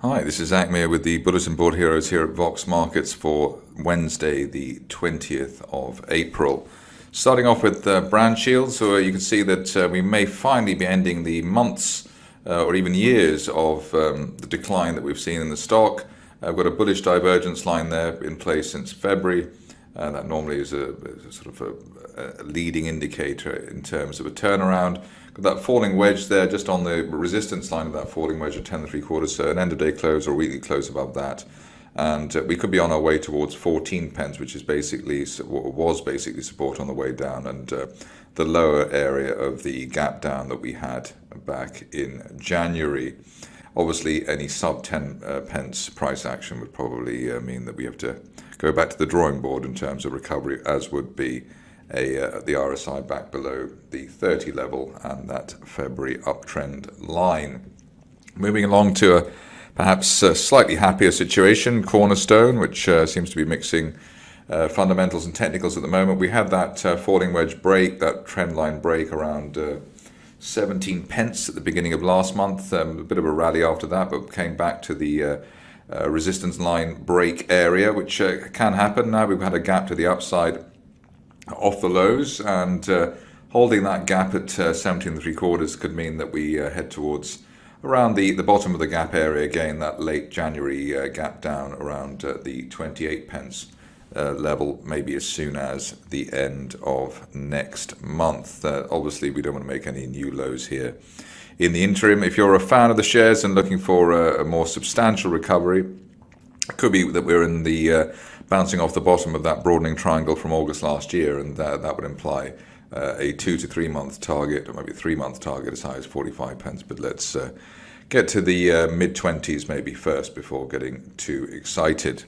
Hi, this is Zak Mir with the Bulletin Board Heroes here at Vox Markets for Wednesday, the 20th of April. Starting off with Brandshield, so you can see that we may finally be ending the months or even years of the decline that we've seen in the stock. I've got a bullish divergence line there in place since February. That normally is a sort of a leading indicator in terms of a turnaround. Got that falling wedge there just on the resistance line of that falling wedge at 10 3/4, so an end of day close or weekly close above that. And we could be on our way towards 14 pence, which is was basically support on the way down, and the lower area of the gap down that we had back in January. Obviously, any sub 10 pence price action would probably mean that we have to go back to the drawing board in terms of recovery, as would be the RSI back below the 30 level and that February uptrend line. Moving along to a perhaps slightly happier situation, Cornerstone, which seems to be mixing fundamentals and technicals at the moment. We had that falling wedge break, that trend line break around 17 pence at the beginning of last month. A bit of a rally after that, but came back to the resistance line break area, which can happen. Now we've had a gap to the upside off the lows, and holding that gap at 17 3/4 could mean that we head towards around the bottom of the gap area again, that late January gap down around the 28 pence level, maybe as soon as the end of next month. Obviously, we don't want to make any new lows here. In the interim, if you're a fan of the shares and looking for a more substantial recovery, it could be that we're in the bouncing off the bottom of that broadening triangle from August last year, and that would imply a 2 to 3 month target, or maybe 3 month target as high as 45 pence. But let's get to the mid-20s maybe first before getting too excited.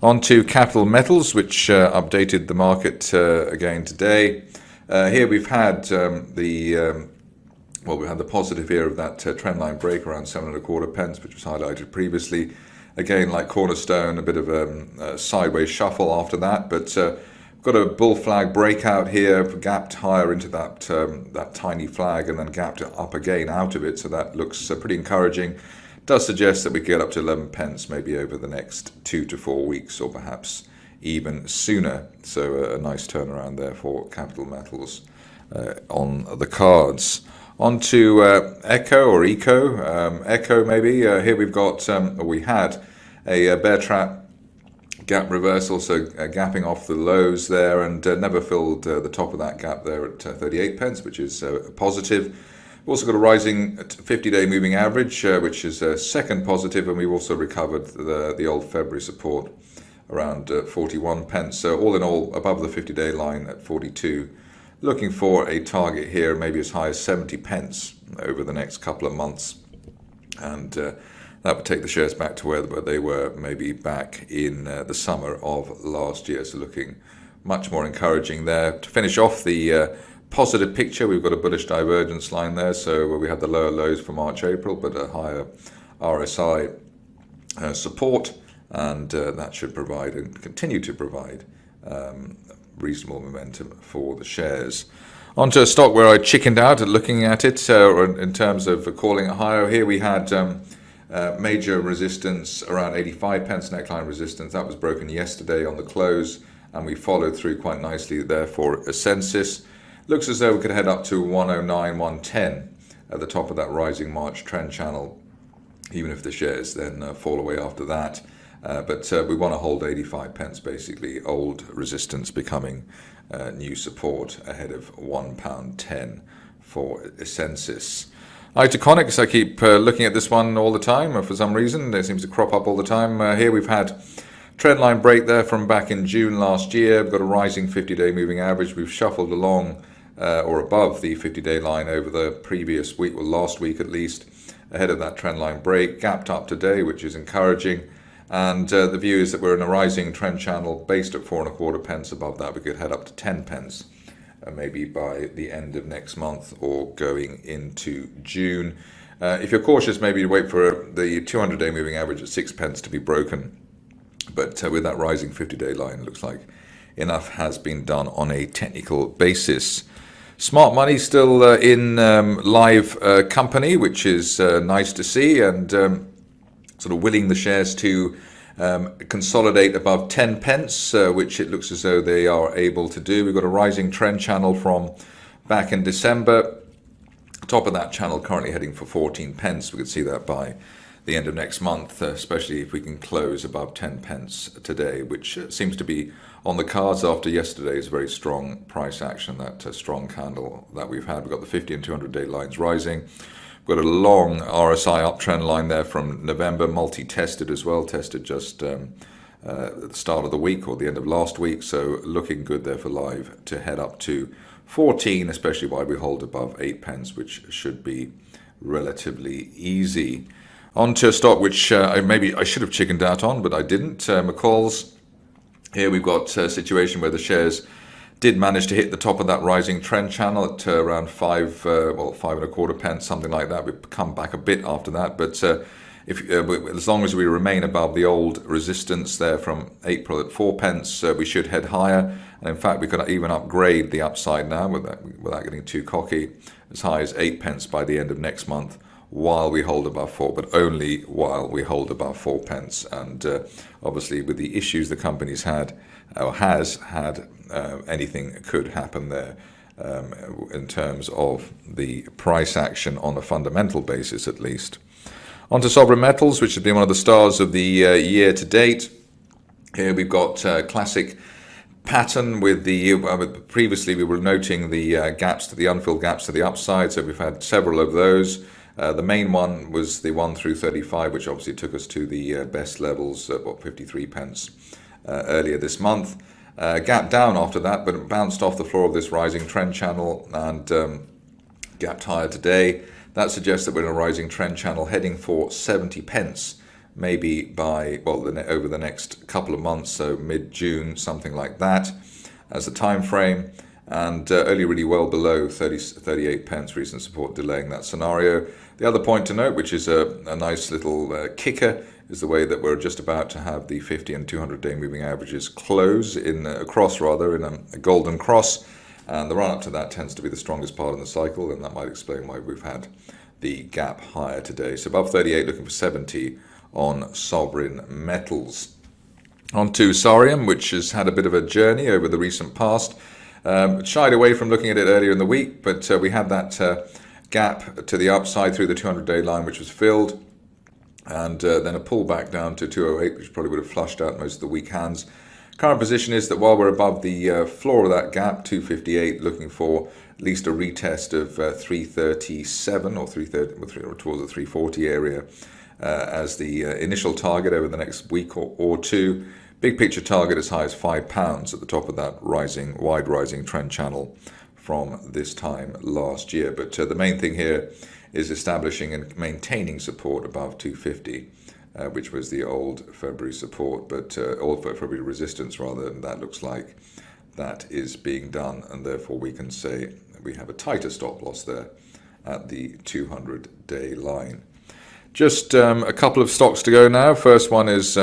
On to Capital Metals, which updated the market again today. Here we've had we had the positive here of that trendline break around 7 1/4 pence, which was highlighted previously. Again, like Cornerstone, a bit of a sideways shuffle after that, but got a bull flag breakout here, gapped higher into that tiny flag, and then gapped up again out of it. So that looks pretty encouraging. Does suggest that we get up to 11 pence maybe over the next 2 to 4 weeks, or perhaps even sooner. So a nice turnaround there for Capital Metals on the cards. On to Eckoh or Eckoh maybe. Here we've got, we had a bear trap gap reversal, so gapping off the lows there, and never filled the top of that gap there at 38 pence, which is positive. We've also got a rising 50-day moving average, which is a second positive, and we've also recovered the old February support around 41 pence. So all in all, above the 50-day line at 42. Looking for a target here, maybe as high as 70 pence over the next couple of months. And that would take the shares back to where they were maybe back in the summer of last year. So looking much more encouraging there. To finish off the positive picture, we've got a bullish divergence line there. So we had the lower lows for March, April, but a higher RSI support. And that should provide and continue to provide reasonable momentum for the shares. Onto a stock where I chickened out at looking at it in terms of calling it higher. Here we had major resistance around 85 pence neckline resistance. That was broken yesterday on the close, and we followed through quite nicely there for Essenys. Looks as though we could head up to 109, 110 at the top of that rising March trend channel, even if the shares then fall away after that. But we want to hold 85 pence, basically, old resistance becoming new support ahead of £1.10 for Essenys. Itaconix, I keep looking at this one all the time for some reason. It seems to crop up all the time. Here we've had trendline break there from back in June last year. We've got a rising 50-day moving average. We've shuffled along or above the 50-day line over the previous week, well, last week at least, ahead of that trendline break. Gapped up today, which is encouraging. And the view is that we're in a rising trend channel based at 4 1/4 pence. Above that, we could head up to 10 pence, maybe by the end of next month or going into June. If you're cautious, maybe wait for the 200-day moving average at 6 pence to be broken. But with that rising 50-day line, it looks like enough has been done on a technical basis. Smart money still in live company, which is nice to see, and sort of willing the shares to consolidate above 10 pence, which it looks as though they are able to do. We've got a rising trend channel from back in December. Top of that channel currently heading for 14 pence. We could see that by the end of next month, especially if we can close above 10 pence today, which seems to be on the cards after yesterday's very strong price action, that strong candle that we've had. We've got the 50 and 200-day lines rising. We've got a long RSI uptrend line there from November, multi-tested as well, tested just at the start of the week or the end of last week. So looking good there for live to head up to 14, especially while we hold above 8 pence, which should be relatively easy. On to a stock which maybe I should have chickened out on, but I didn't. McColls. Here we've got a situation where the shares did manage to hit the top of that rising trend channel at around 5.25 pence, something like that. We've come back a bit after that, but as long as we remain above the old resistance there from April at 4 pence, we should head higher. And in fact, we could even upgrade the upside now without getting too cocky, as high as 8 pence by the end of next month, while we hold above 4, but only while we hold above 4 pence. And obviously, with the issues the company's had or has had, anything could happen there in terms of the price action on a fundamental basis, at least. On to sovereign metals, which has been one of the stars of the year to date. Here we've got classic pattern with the previously we were noting the gaps to the unfilled gaps to the upside, so we've had several of those. The main one was the 1 through 35, which obviously took us to the best levels at 53 pence earlier this month. Gap down after that, but it bounced off the floor of this rising trend channel and gapped higher today. That suggests that we're in a rising trend channel heading for 70 pence, maybe by over the next couple of months, so mid-June, something like that, as a time frame. And only really well below 38 pence, recent support delaying that scenario. The other point to note, which is a nice little kicker, is the way that we're just about to have the 50 and 200-day moving averages close in a golden cross. And the run-up to that tends to be the strongest part of the cycle, and that might explain why we've had the gap higher today. So above 38, looking for 70 on sovereign metals. On to Sareum, which has had a bit of a journey over the recent past. Shied away from looking at it earlier in the week, but we had that gap to the upside through the 200-day line, which was filled, and then a pullback down to 208, which probably would have flushed out most of the weak hands. Current position is that while we're above the floor of that gap, 258, looking for at least a retest of 337 or 330 or towards the 340 area as the initial target over the next week or two. Big picture target as high as £5 at the top of that wide rising trend channel from this time last year. But the main thing here is establishing and maintaining support above 250, which was the old February support, but old February resistance rather, and that looks like that is being done, and therefore we can say we have a tighter stop loss there at the 200-day line. Just a couple of stocks to go now. First one is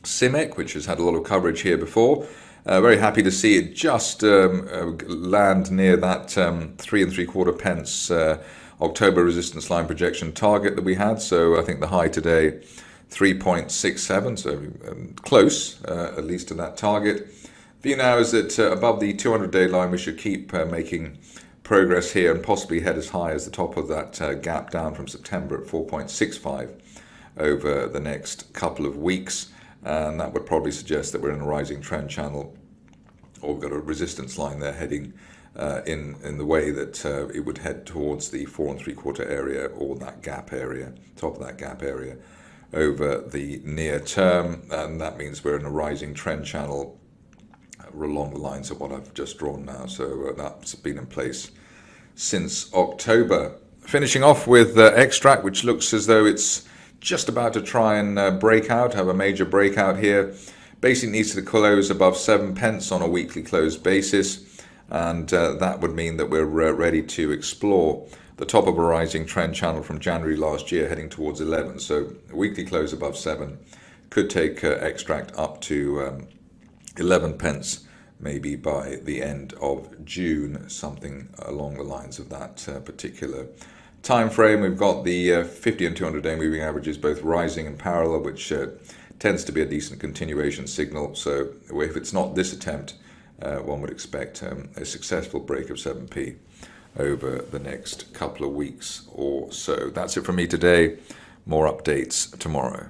Simec, which has had a lot of coverage here before. Very happy to see it just land near that 3.75 pence October resistance line projection target that we had. So I think the high today, 3.67, so close at least to that target. View now is that above the 200-day line, we should keep making progress here and possibly head as high as the top of that gap down from September at 4.65 over the next couple of weeks. And that would probably suggest that we're in a rising trend channel, or we've got a resistance line there heading in the way that it would head towards the 4.75 area, or that gap area, top of that gap area, over the near term. And that means we're in a rising trend channel along the lines of what I've just drawn now. So that's been in place since October. Finishing off with Xtract, which looks as though it's just about to try and have a major breakout here. Basically needs to close above 7 pence on a weekly closed basis, and that would mean that we're ready to explore the top of a rising trend channel from January last year heading towards 11. So a weekly close above 7 could take Xtract up to 11 pence, maybe by the end of June, something along the lines of that particular time frame, we've got the 50 and 200-day moving averages both rising in parallel, which tends to be a decent continuation signal. So if it's not this attempt, one would expect a successful break of 7p over the next couple of weeks or so. That's it from me today. More updates tomorrow.